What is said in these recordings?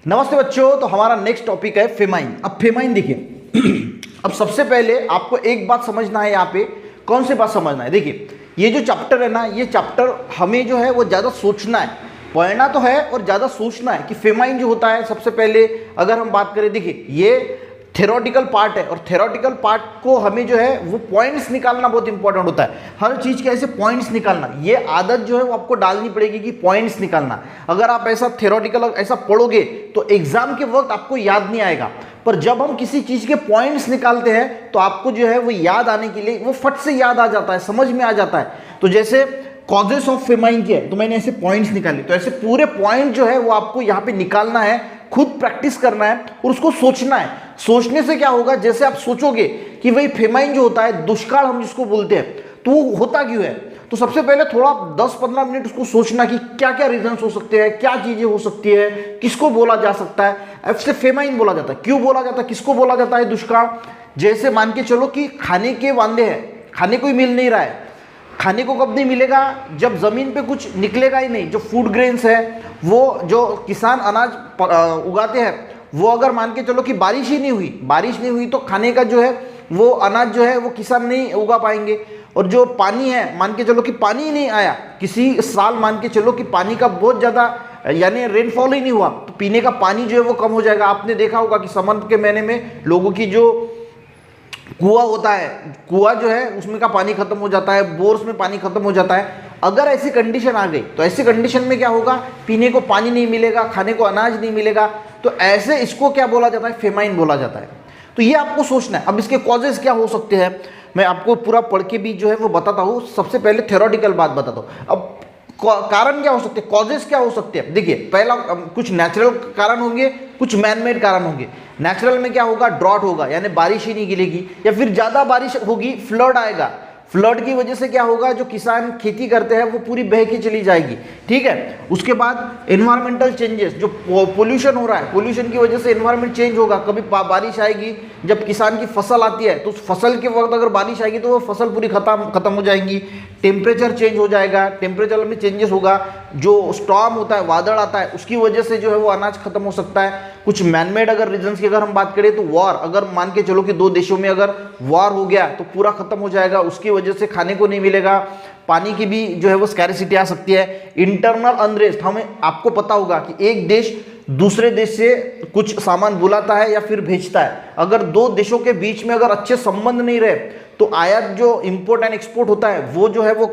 नमस्ते बच्चों। तो हमारा नेक्स्ट टॉपिक है फेमाइन। अब फेमाइन देखिए अब सबसे पहले आपको एक बात समझना है। यहाँ पे कौन सी बात समझना है? देखिए ये जो चैप्टर है ना, ये चैप्टर हमें जो है वो ज़्यादा सोचना है, पढ़ना तो है और ज़्यादा सोचना है कि फेमाइन जो होता है। सबसे पहले अगर हम बात करें, देखिए ये थ्योरेटिकल पार्ट है और थ्योरेटिकल पार्ट को हमें जो है वो पॉइंट्स निकालना बहुत इंपॉर्टेंट होता है। हर चीज़ के ऐसे पॉइंट्स निकालना, ये आदत जो है वो आपको डालनी पड़ेगी कि पॉइंट्स निकालना। अगर आप ऐसा थ्योरेटिकल ऐसा पढ़ोगे तो एग्जाम के वक्त आपको याद नहीं आएगा, पर जब हम किसी चीज़ के पॉइंट्स निकालते हैं तो आपको जो है वो याद आने के लिए वो फट से याद आ जाता है, समझ में आ जाता है। तो जैसे कॉजेस ऑफ फेमाइन क्या है, तो मैंने ऐसे पॉइंट्स निकाले, तो ऐसे पूरे पॉइंट जो है वो आपको यहाँ पे निकालना है, खुद प्रैक्टिस करना है और उसको सोचना है। सोचने से क्या होगा, जैसे आप सोचोगे कि भाई फेमाइन जो होता है, दुष्काल हम जिसको बोलते हैं, तो वो होता क्यों है, तो सबसे पहले थोड़ा 10-15 मिनट उसको सोचना कि क्या क्या रीजंस हो सकते हैं, क्या चीजें हो सकती है, किसको बोला जा सकता है। ऐसे फेमाइन बोला जाता है, क्यों बोला जाता है, किसको बोला जाता है दुष्काल। जैसे मान के चलो कि खाने के वांदे हैं, खाने को ही मिल नहीं रहा है। खाने को कब नहीं मिलेगा, जब जमीन पे कुछ निकलेगा ही नहीं। जो फूड ग्रेन्स है, वो जो किसान अनाज उगाते हैं, वो अगर मान के चलो कि बारिश ही नहीं हुई, बारिश नहीं हुई तो खाने का जो है वो अनाज जो है वो किसान नहीं उगा पाएंगे। और जो पानी है, मान के चलो कि पानी ही नहीं आया, किसी साल मान के चलो कि पानी का बहुत ज़्यादा यानी रेनफॉल ही नहीं हुआ, तो पीने का पानी जो है वो कम हो जाएगा। आपने देखा होगा कि समर के महीने में लोगों की जो कुआं होता है, कुआं जो है उसमें का पानी खत्म हो जाता है, बोर्स में पानी खत्म हो जाता है। अगर ऐसी कंडीशन आ गई तो ऐसी कंडीशन में क्या होगा, पीने को पानी नहीं मिलेगा, खाने को अनाज नहीं मिलेगा, तो ऐसे इसको क्या बोला जाता है, फेमाइन बोला जाता है। तो ये आपको सोचना है। अब इसके कॉजेज क्या हो सकते हैं, मैं आपको पूरा पढ़ के भी जो है वो बताता हूँ। सबसे पहले थ्योरेटिकल बात बताता हूँ। अब कारण क्या हो सकते हैं, कॉजेज क्या हो सकते हैं। देखिए पहला कुछ नेचुरल कारण होंगे, कुछ मैनमेड कारण होंगे। नेचुरल में क्या होगा, ड्रॉट होगा, यानी बारिश ही नहीं गिरेगी, या फिर ज़्यादा बारिश होगी, फ्लड आएगा। फ्लड की वजह से क्या होगा, जो किसान खेती करते हैं वो पूरी बह के चली जाएगी, ठीक है। उसके बाद एनवायरमेंटल चेंजेस, जो पोल्यूशन हो रहा है, पोल्यूशन की वजह से एनवायरमेंट चेंज होगा। कभी बारिश आएगी, जब किसान की फसल आती है तो उस फसल के वक्त अगर बारिश आएगी तो वो फसल पूरी खत्म हो जाएंगी। टेम्परेचर चेंज हो जाएगा, टेम्परेचर में चेंजेस होगा। जो स्टॉर्म होता है, वादळ आता है, उसकी वजह से जो है वो अनाज खत्म हो सकता है। कुछ मैनमेड अगर रीजंस की अगर हम बात करें तो वॉर, अगर मान के चलो कि दो देशों में अगर वॉर हो गया तो पूरा खत्म हो जाएगा, उसकी वजह से खाने को नहीं मिलेगा, पानी की भी जो है वो स्कैरिसिटी आ सकती है। इंटरनल अनरेस्ट, हमें आपको पता होगा कि एक देश दूसरे देश से कुछ सामान बुलाता है या फिर भेजता है, अगर दो देशों के बीच में अगर अच्छे संबंध नहीं रहे तो आयात जो इंपोर्ट एंड एक्सपोर्ट होता है वो जो है वो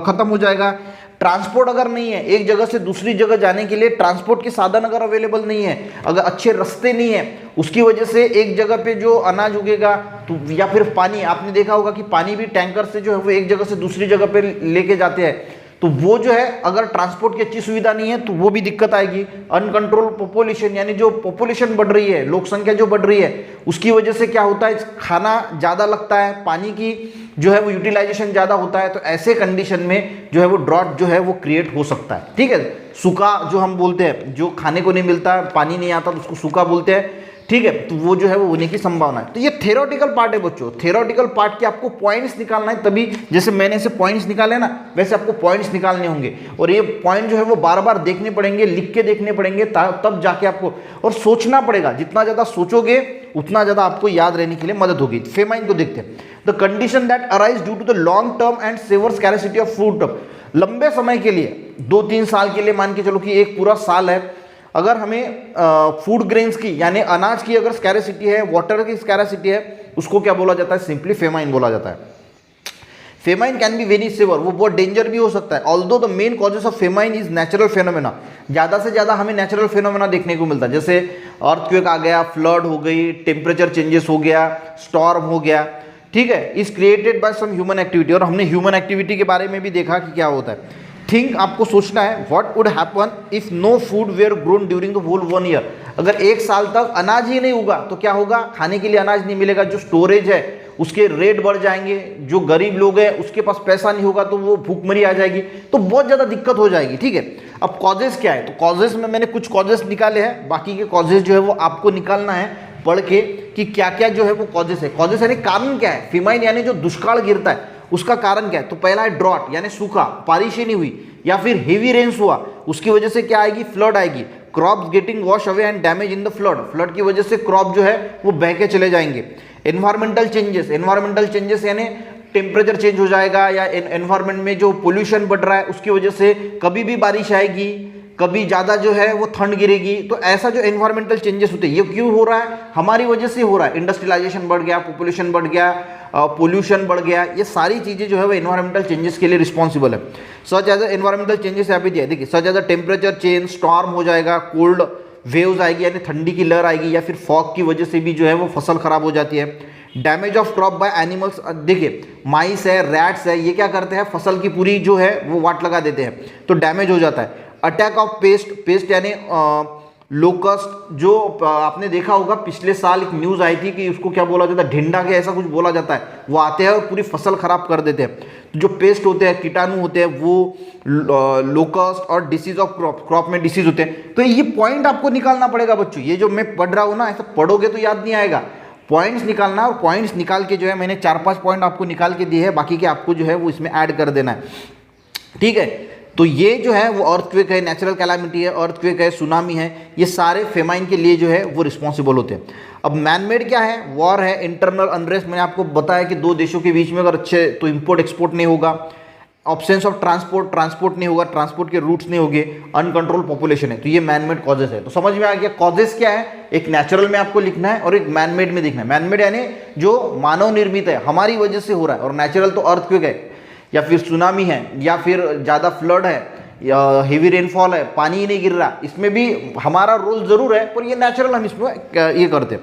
खत्म हो जाएगा। ट्रांसपोर्ट अगर नहीं है, एक जगह से दूसरी जगह जाने के लिए ट्रांसपोर्ट के साधन अगर अवेलेबल नहीं है, अगर अच्छे रास्ते नहीं है, उसकी वजह से एक जगह पे जो अनाज उगेगा तो, या फिर पानी, आपने देखा होगा कि पानी भी टैंकर से जो है वो एक जगह से दूसरी जगह पे लेके जाते हैं, तो वो जो है अगर ट्रांसपोर्ट की अच्छी सुविधा नहीं है तो वो भी दिक्कत आएगी। अनकंट्रोल पॉपुलेशन, यानी जो पॉपुलेशन बढ़ रही है, लोक संख्या जो बढ़ रही है, उसकी वजह से क्या होता है, खाना ज़्यादा लगता है, पानी की जो है वो यूटिलाइजेशन ज़्यादा होता है। तो ऐसे कंडीशन में जो है वो ड्रॉट जो है वो क्रिएट हो सकता है, ठीक है। सूखा जो हम बोलते हैं, जो खाने को नहीं मिलता, पानी नहीं आता तो उसको सूखा बोलते हैं, ठीक है। तो वो जो है वो होने की संभावना है। तो ये थ्योरेटिकल पार्ट है बच्चों। थ्योरेटिकल पार्ट के आपको पॉइंट्स निकालना है, तभी जैसे मैंने ऐसे पॉइंट्स निकाले ना, वैसे आपको पॉइंट्स निकालने होंगे और ये पॉइंट जो है वो बार बार देखने पड़ेंगे, लिख के देखने पड़ेंगे, तब जाके आपको, और सोचना पड़ेगा। जितना ज़्यादा सोचोगे उतना ज़्यादा आपको याद रहने के लिए मदद होगी। फेमाइन को देखते हैं। The condition that arise due to the long term and severe scarcity of food. लंबे समय के लिए, 2-3 साल के लिए, मान के चलो कि एक पूरा साल है, अगर हमें फूड ग्रेन्स की यानी अनाज की अगर स्कैरिसिटी है, वाटर की स्कैरिसिटी है, उसको क्या बोला जाता है, सिंपली फेमाइन बोला जाता है। Famine can be very severe, वो बहुत डेंजर भी हो सकता है। Although the main causes of famine is natural phenomena, ज़्यादा से ज़्यादा हमें नेचुरल फेनोमेना देखने को मिलता है, जैसे अर्थक्वेक आ गया, फ्लड हो गई, टेम्परेचर चेंजेस हो गया, स्टॉर्म हो गया, ठीक है। Is created by some human activity, और हमने ह्यूमन एक्टिविटी के बारे में भी देखा कि क्या होता है। थिंक, आपको सोचना है, what would happen if no food were grown during the whole 1 year. अगर 1 साल तक अनाज ही नहीं उगा तो क्या होगा, खाने के लिए अनाज नहीं मिलेगा, जो स्टोरेज है उसके रेट बढ़ जाएंगे, जो गरीब लोग हैं उसके पास पैसा नहीं होगा तो वो भूखमरी आ जाएगी, तो बहुत ज़्यादा दिक्कत हो जाएगी, ठीक है। अब कॉजेस क्या है, तो कॉजेस में मैंने कुछ कॉजेस निकाले हैं, बाकी के कॉजेस जो है वो आपको निकालना है पढ़ के कि क्या क्या जो है वो कॉजेस है। कॉजेस यानी कारण क्या है, फेमाइन यानी जो दुष्काल गिरता है उसका कारण क्या है। तो पहला है ड्रॉट, यानी सूखा, बारिश ही नहीं हुई, या फिर हेवी रेन्स हुआ, उसकी वजह से क्या आएगी, फ्लड आएगी। Crops getting wash away and damage in the flood, flood की वजह से क्रॉप जो है वो बह के चले जाएंगे। एनवायरमेंटल चेंजेस यानी टेम्परेचर चेंज हो जाएगा, या एनवायरमेंट में जो पोल्यूशन बढ़ रहा है उसकी वजह से कभी भी बारिश आएगी, कभी ज़्यादा जो है वो ठंड गिरेगी। तो ऐसा जो एनवायरमेंटल चेंजेस होते हैं ये क्यों हो रहा है, हमारी वजह से हो रहा है। इंडस्ट्रियलाइजेशन बढ़ गया, पॉपुलेशन बढ़ गया, पोल्यूशन बढ़ गया, ये सारी चीज़ें जो है वो एनवायरमेंटल चेंजेस के लिए रिस्पॉन्सिबल है। सच एज एनवायरमेंटल चेंजेस यहाँ पे दिया है, देखिए such as a temperature change, storm हो जाएगा, कोल्ड वेव्स आएगी यानी ठंडी की लहर आएगी, या फिर फॉग की वजह से भी जो है वो फसल खराब हो जाती है। Damage of crop by animals, देखिए माइस है, रैट्स है, ये क्या करते हैं फसल की पूरी जो है वो वाट लगा देते हैं, तो डैमेज हो जाता है। अटैक ऑफ पेस्ट यानी लोकस्ट, जो आपने देखा होगा पिछले साल एक न्यूज़ आई थी कि उसको क्या बोला जाता है, ढिंडा के ऐसा कुछ बोला जाता है, वो आते हैं और पूरी फसल खराब कर देते हैं। तो जो पेस्ट होते हैं, कीटाणु होते हैं, वो लोकस्ट और डिसीज ऑफ क्रॉप में डिसीज होते हैं। तो ये पॉइंट आपको निकालना पड़ेगा बच्चों, ये जो मैं पढ़ रहा हूँ ना, ऐसा पढ़ोगे तो याद नहीं आएगा, पॉइंट्स निकालना, और पॉइंट्स निकाल के जो है मैंने 4-5 पॉइंट आपको निकाल के दिए हैं, बाकी के आपको जो है वो इसमें ऐड कर देना है, ठीक है। तो ये जो है वो अर्थक्वेक है, नेचुरल कैलामिटी है, अर्थक्वेक है, सुनामी है, ये सारे फेमाइन के लिए जो है वो रिस्पॉन्सिबल होते हैं। अब मैनमेड क्या है, वॉर है, इंटरनल अनरेस्ट, मैंने आपको बताया कि दो देशों के बीच में अगर अच्छे तो इंपोर्ट एक्सपोर्ट नहीं होगा, ऑब्सेंस ऑफ ट्रांसपोर्ट नहीं होगा, ट्रांसपोर्ट के रूट्स नहीं होंगे, अनकंट्रोल पॉपुलेशन है, तो ये मैनमेड कॉजेस है। तो समझ में आ गया कॉजेस क्या है, एक नेचुरल में आपको लिखना है और एक मैनमेड में लिखना है। मैनमेड यानी जो मानव निर्मित है, हमारी वजह से हो रहा है, और नेचुरल तो अर्थक्वेक है, या फिर सुनामी है, या फिर ज़्यादा फ्लड है, या हेवी रेनफॉल है, पानी ही नहीं गिर रहा, इसमें भी हमारा रोल जरूर है, पर ये नेचुरल हम इसमें ये करते हैं,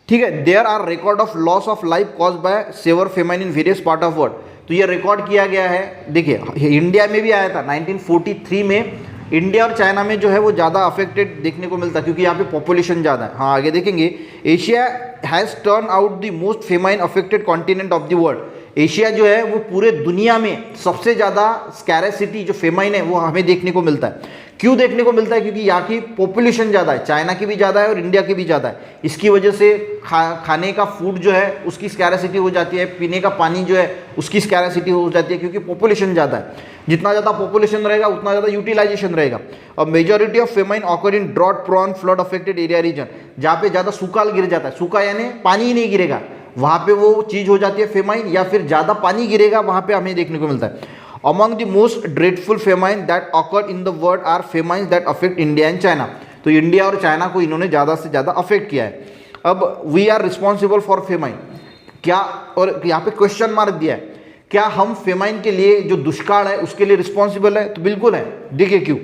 ठीक है। There are record of loss of life cause by severe famine in various part of world, तो ये रिकॉर्ड किया गया है। देखिए इंडिया में भी आया था 1943 में, इंडिया और चाइना में जो है वो ज़्यादा अफेक्टेड देखने को मिलता है क्योंकि यहाँ पे पॉपुलेशन ज़्यादा है। हाँ आगे देखेंगे, Asia has turn out the most famine affected continent of the world, Asia जो है वो पूरे दुनिया में सबसे ज़्यादा स्कैरेसिटी जो फेमाइन है वो हमें देखने को मिलता है। क्यों देखने को मिलता है, क्योंकि यहाँ की पॉपुलेशन ज़्यादा है, चाइना की भी ज़्यादा है और इंडिया की भी ज़्यादा है, इसकी वजह से खाने का फूड जो है उसकी स्कैरेसिटी हो जाती है, पीने का पानी जो है उसकी स्कैरेसिटी हो जाती है, क्योंकि पॉपुलेशन ज़्यादा है। जितना ज़्यादा पॉपुलेशन रहेगा उतना ज़्यादा यूटिलाइजेशन रहेगा। अब majority of famine occur in drought prone flood affected area region, जहाँ पे ज़्यादा सूखा गिर जाता है, सूखा यानी पानी ही नहीं गिरेगा, वहाँ पे वो चीज़ हो जाती है फेमाइन, या फिर ज़्यादा पानी गिरेगा वहाँ पे हमें देखने को मिलता है। Among the most dreadful famine that occur in the world are famine that affect India and China, तो इंडिया और चाइना को इन्होंने ज़्यादा से ज़्यादा अफेक्ट किया है। अब we are responsible for famine, क्या, और यहाँ पे क्वेश्चन मार्क दिया है, क्या हम फेमाइन के लिए जो दुष्काल है उसके लिए रिस्पॉन्सिबल है, तो बिल्कुल है। देखिए क्यों,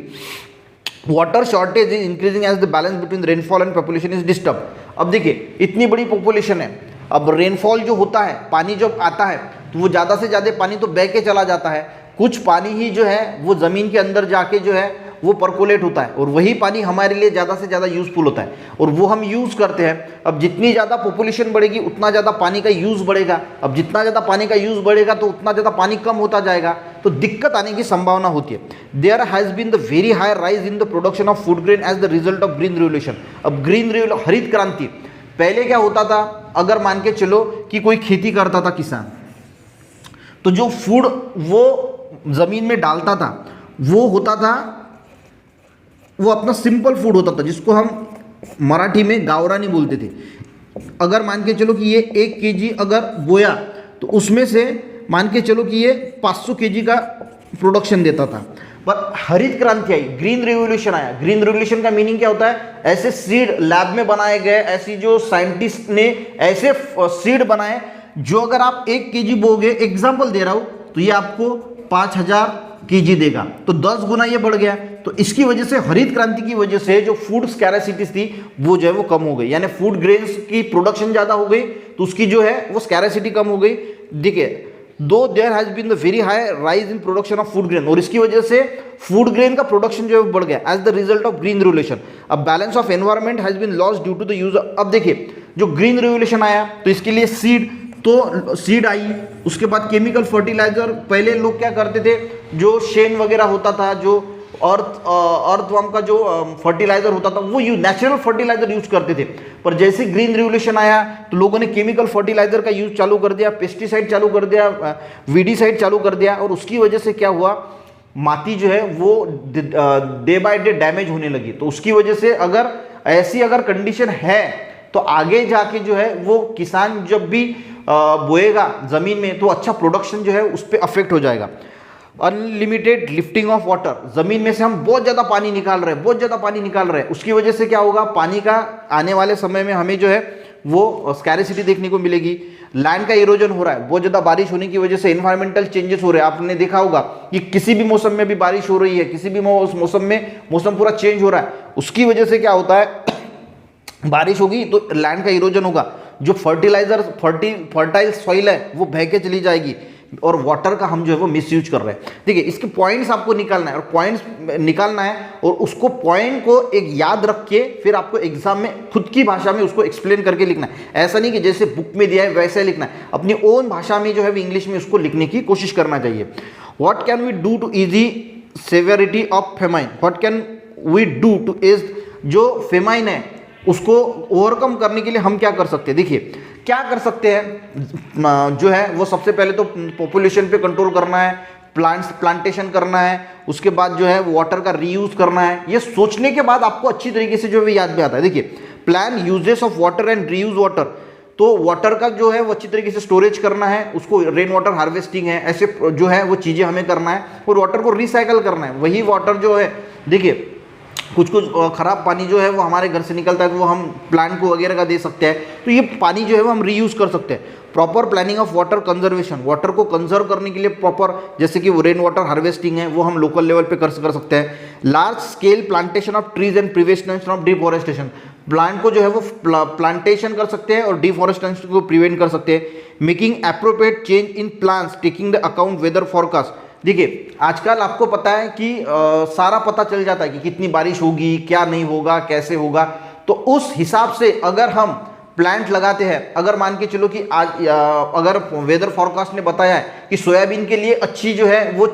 water shortage is increasing as the balance between rainfall and population is disturb. अब देखिए इतनी बड़ी पॉपुलेशन है, अब रेनफॉल जो होता है, पानी जब आता है तो वो ज़्यादा से ज़्यादा पानी तो बह के चला जाता है, कुछ पानी ही जो है वो ज़मीन के अंदर जाके जो है वो परकोलेट होता है, और वही पानी हमारे लिए ज़्यादा से ज़्यादा यूज़फुल होता है और वो हम यूज़ करते हैं। अब जितनी ज़्यादा पॉपुलेशन बढ़ेगी उतना ज़्यादा पानी का यूज़ बढ़ेगा, अब जितना ज़्यादा पानी का यूज़ बढ़ेगा तो उतना ज़्यादा पानी कम होता जाएगा, तो दिक्कत आने की संभावना होती है। There has been the very high rise in the production of food grain as the result of green revolution. अब ग्रीन रिवोल्यूशन, हरित क्रांति, पहले क्या होता था, अगर मान के चलो कि कोई खेती करता था किसान, तो जो फूड वो ज़मीन में डालता था वो होता था, वो अपना सिंपल फूड होता था जिसको हम मराठी में गावरानी बोलते थे। अगर मान के चलो कि ये 1 kg अगर बोया तो उसमें से मान के चलो कि ये 500 kg का प्रोडक्शन देता था। पर हरित क्रांति आई, ग्रीन रिवोल्यूशन आया। ग्रीन रिवोल्यूशन का मीनिंग क्या होता है, ऐसे सीड लैब में बनाए गए, ऐसी जो साइंटिस्ट ने ऐसे सीड बनाए जो अगर आप 1 kg बोगे, एग्जाम्पल दे रहा हूँ, तो ये आपको 5000 kg देगा, तो 10 गुना ये बढ़ गया। तो इसकी वजह से, हरित क्रांति की वजह से जो फूड स्कैरेसिटीज थी वो जो है वो कम हो गई, यानी फूड ग्रेन्स की प्रोडक्शन ज़्यादा हो गई तो उसकी जो है वो स्कैरेसिटी कम हो गई। देखिए, though there has been the very high rise in production of food grain, और इसकी वजह से फूड ग्रेन का प्रोडक्शन जो है बढ़ गया as the result of green revolution. अब balance of environment has been lost due to the use. अब देखिए जो ग्रीन रिवोल्यूशन आया तो इसके लिए सीड आई, उसके बाद केमिकल फर्टिलाइजर। पहले लोग क्या करते थे, जो शेन वगैरह होता था, जो अर्थवर्म का जो फर्टिलाइजर होता था, वो नेचुरल फर्टिलाइजर यूज करते थे। पर जैसे ग्रीन रिवोल्यूशन आया तो लोगों ने केमिकल फर्टिलाइजर का यूज चालू कर दिया, पेस्टिसाइड चालू कर दिया, वीडीसाइड चालू कर दिया, और उसकी वजह से क्या हुआ, माटी जो है वो डे बाय डे डैमेज होने लगी। तो उसकी वजह से अगर ऐसी अगर कंडीशन है तो आगे जाके जो है वो किसान जब भी बोएगा जमीन में तो अच्छा प्रोडक्शन जो है उस पर अफेक्ट हो जाएगा। अनलिमिटेड लिफ्टिंग ऑफ वाटर, जमीन में से हम बहुत ज्यादा पानी निकाल रहे हैं, बहुत ज्यादा पानी निकाल रहे हैं, उसकी वजह से क्या होगा, पानी का आने वाले समय में हमें जो है वो स्कैरिसिटी देखने को मिलेगी। लैंड का इरोजन हो रहा है, बहुत ज्यादा बारिश होने की वजह से एनवायरमेंटल चेंजेस हो रहे हैं। आपने देखा होगा कि किसी भी मौसम में भी बारिश हो रही है, किसी भी मौसम में मौसम पूरा चेंज हो रहा है, उसकी वजह से क्या होता है, बारिश होगी तो लैंड का इरोजन होगा, जो फर्टाइल सॉइल है वो बह के चली जाएगी और वाटर का हम जो है वो मिसयूज कर रहे हैं। देखिए इसके पॉइंट्स आपको निकालना है और पॉइंट्स निकालना है और उसको पॉइंट को एक याद रख के फिर आपको एग्जाम में खुद की भाषा में उसको एक्सप्लेन करके लिखना है। ऐसा नहीं कि जैसे बुक में दिया है वैसे लिखना है, अपनी ओन भाषा में जो है इंग्लिश में उसको लिखने की कोशिश करना चाहिए। What can we do to easy severity of famine, what can we do to is, जो फेमाइन है उसको ओवरकम करने के लिए हम क्या कर सकते हैं। देखिए क्या कर सकते हैं, जो है वो सबसे पहले तो पॉपुलेशन पे कंट्रोल करना है, प्लांटेशन करना है, उसके बाद जो है वाटर का रीयूज करना है। ये सोचने के बाद आपको अच्छी तरीके से जो है याद में आता है। देखिए plan uses of water and reuse water, तो वाटर का जो है वो अच्छी तरीके से स्टोरेज करना है, उसको रेन वाटर हार्वेस्टिंग है, ऐसे जो है वो चीज़ें हमें करना है और वाटर को रिसाइकल करना है। वही वाटर जो है, देखिए कुछ खराब पानी जो है वो हमारे घर से निकलता है तो वो हम प्लांट को वगैरह का दे सकते हैं, तो ये पानी जो है वो हम रीयूज कर सकते हैं। Proper planning of water conservation, water को कंजर्व करने के लिए प्रॉपर, जैसे कि वो रेन वाटर हार्वेस्टिंग है वो हम लोकल लेवल पे कर सकते हैं। Large scale plantation of trees and prevention of deforestation, plant को जो है वो प्लांटेशन कर सकते हैं और डिफॉरेस्टेशन को प्रिवेंट कर सकते हैं। Making appropriate change in plans taking the account weather forecast, देखिए आजकल आपको पता है कि सारा पता चल जाता है कि कितनी बारिश होगी, क्या नहीं होगा, कैसे होगा, तो उस हिसाब से अगर हम प्लांट लगाते हैं, अगर मान के चलो कि आज अगर वेदर फॉरकास्ट ने बताया है कि सोयाबीन के लिए अच्छी जो है वो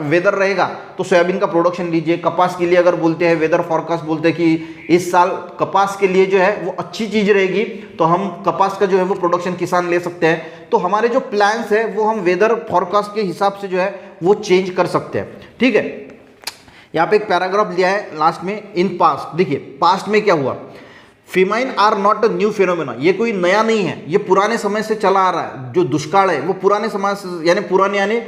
वेदर रहेगा तो सोयाबीन का प्रोडक्शन लीजिए। कपास के लिए अगर बोलते हैं, वेदर फॉरकास्ट बोलते हैं कि इस साल कपास के लिए जो है वो अच्छी चीज़ रहेगी तो हम कपास का जो है वो प्रोडक्शन किसान ले सकते हैं। तो हमारे जो प्लान्स है वो हम वेदर फॉरकास्ट के हिसाब से जो है वो चेंज कर सकते हैं। ठीक है, यहाँ पे एक पैराग्राफ दिया है लास्ट में, इन पास्ट, देखिए पास्ट में क्या हुआ। Famine are not a new phenomena, ये कोई नया नहीं है, ये पुराने समय से चला आ रहा है। जो दुष्काल है वो पुराने समय से, यानी पुराने यानी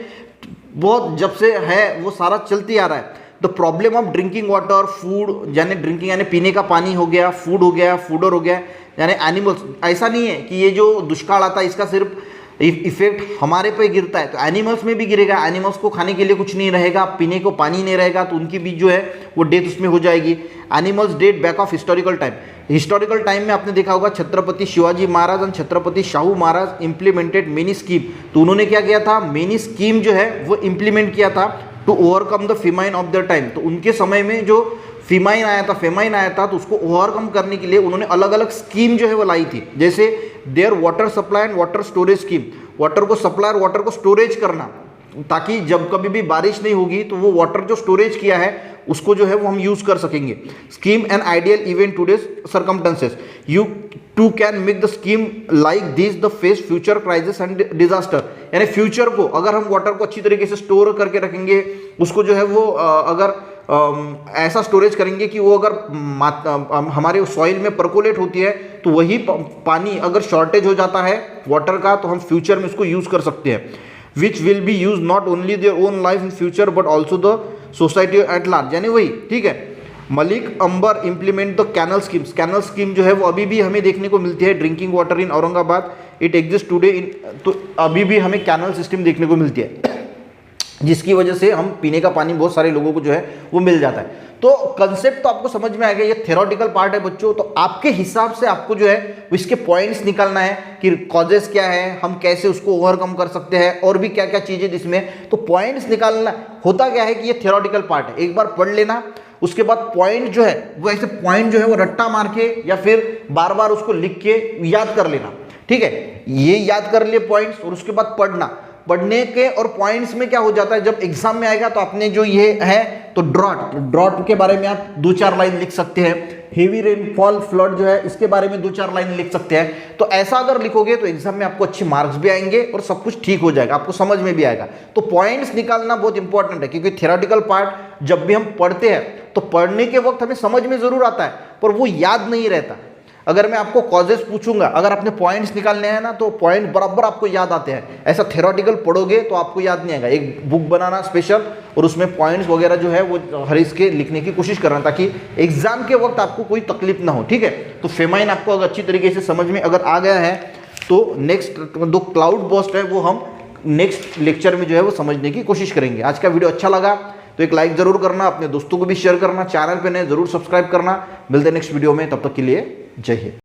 बहुत जब से है वो सारा चलती आ रहा है। The problem of drinking water, food, यानी ड्रिंकिंग यानी पीने का पानी हो गया, फूड हो गया, फूडर हो गया, यानी एनिमल्स। ऐसा नहीं है कि ये जो दुष्काल आता है इसका सिर्फ इफेक्ट हमारे पे गिरता है, तो एनिमल्स में भी गिरेगा। एनिमल्स को खाने के लिए कुछ नहीं रहेगा, पीने को पानी नहीं रहेगा, तो उनकी भी जो है वो डेथ उसमें हो जाएगी। Animals date back of historical time, historical time में आपने देखा होगा छत्रपति शिवाजी महाराज और Chhatrapati Shahu Maharaj implemented many scheme, तो उन्होंने क्या किया था, मेनी स्कीम जो है वो इंप्लीमेंट किया था to overcome the famine of the time. तो उनके समय में जो फेमाइन आया था तो उसको ओवरकम करने के लिए उन्होंने अलग अलग स्कीम जो है वो लाई थी। जैसे there water supply and water storage scheme, water को सप्लाई और वाटर को स्टोरेज करना, ताकि जब कभी भी बारिश नहीं होगी तो वो वाटर जो स्टोरेज किया है उसको जो है वो हम यूज कर सकेंगे। Scheme and ideal event today's circumstances, you too can make the scheme like this the face future crisis and disaster, यानी फ्यूचर को अगर हम वाटर को अच्छी तरीके से स्टोर करके रखेंगे, उसको जो है वो अगर ऐसा स्टोरेज करेंगे कि वो अगर हमारे सॉइल में परकोलेट होती है तो वही पानी अगर शॉर्टेज हो जाता है वाटर का तो हम फ्यूचर में उसको यूज कर सकते हैं। Which will be use not only there own life in future but also the society at large, यानी वही। ठीक है, Malik Ambar implement the canal schemes, canal scheme जो है वो अभी भी हमें देखने को मिलती है। Drinking water in Aurangabad it exist today in, तो अभी भी हमें कैनल सिस्टम देखने को मिलती है जिसकी वजह से हम पीने का पानी बहुत सारे लोगों को जो है वो मिल जाता है। तो कंसेप्ट तो आपको समझ में आ गया, ये थ्योरेटिकल पार्ट है बच्चों। तो आपके हिसाब से आपको जो है इसके पॉइंट्स निकालना है कि कॉजेस क्या है, हम कैसे उसको ओवरकम कर सकते हैं और भी क्या क्या चीजें जिसमें, तो पॉइंट्स निकालना होता क्या है कि ये थ्योरेटिकल पार्ट है, एक बार पढ़ लेना, उसके बाद पॉइंट जो है वो ऐसे पॉइंट जो है वो रट्टा मार के या फिर बार बार उसको लिख के याद कर लेना। ठीक है, ये याद कर लिए पॉइंट्स और उसके बाद पढ़ने के और पॉइंट्स में क्या हो जाता है, जब एग्जाम में आएगा तो आपने जो ये है तो ड्रॉट के बारे में आप 2-4 लाइन लिख सकते हैं। हेवी रेनफॉल फ्लड जो है इसके बारे में 2-4 लाइन लिख सकते हैं। तो ऐसा अगर लिखोगे तो एग्जाम में आपको अच्छे मार्क्स भी आएंगे और सब कुछ ठीक हो जाएगा, आपको समझ में भी आएगा। तो पॉइंट्स निकालना बहुत इंपॉर्टेंट है, क्योंकि थ्योरेटिकल पार्ट जब भी हम पढ़ते हैं तो पढ़ने के वक्त हमें समझ में जरूर आता है पर वो याद नहीं रहता। अगर मैं आपको कॉजेस पूछूंगा, अगर आपने पॉइंट्स निकालने हैं ना तो पॉइंट बराबर आपको याद आते हैं। ऐसा थ्योरेटिकल पढ़ोगे तो आपको याद नहीं आएगा। एक बुक बनाना स्पेशल और उसमें पॉइंट्स वगैरह जो है वो हर इसके लिखने की कोशिश करना, ताकि एग्जाम के वक्त आपको कोई तकलीफ ना हो। ठीक है, तो फेमाइन आपको अगर अच्छी तरीके से समझ में अगर आ गया है तो नेक्स्ट जो क्लाउड बर्स्ट है वो हम नेक्स्ट लेक्चर में जो है वो समझने की कोशिश करेंगे। आज का वीडियो अच्छा लगा तो एक लाइक जरूर करना, अपने दोस्तों को भी शेयर करना, चैनल पे नए जरूर सब्सक्राइब करना। मिलते हैं नेक्स्ट वीडियो में, तब तक के लिए जय हिंद।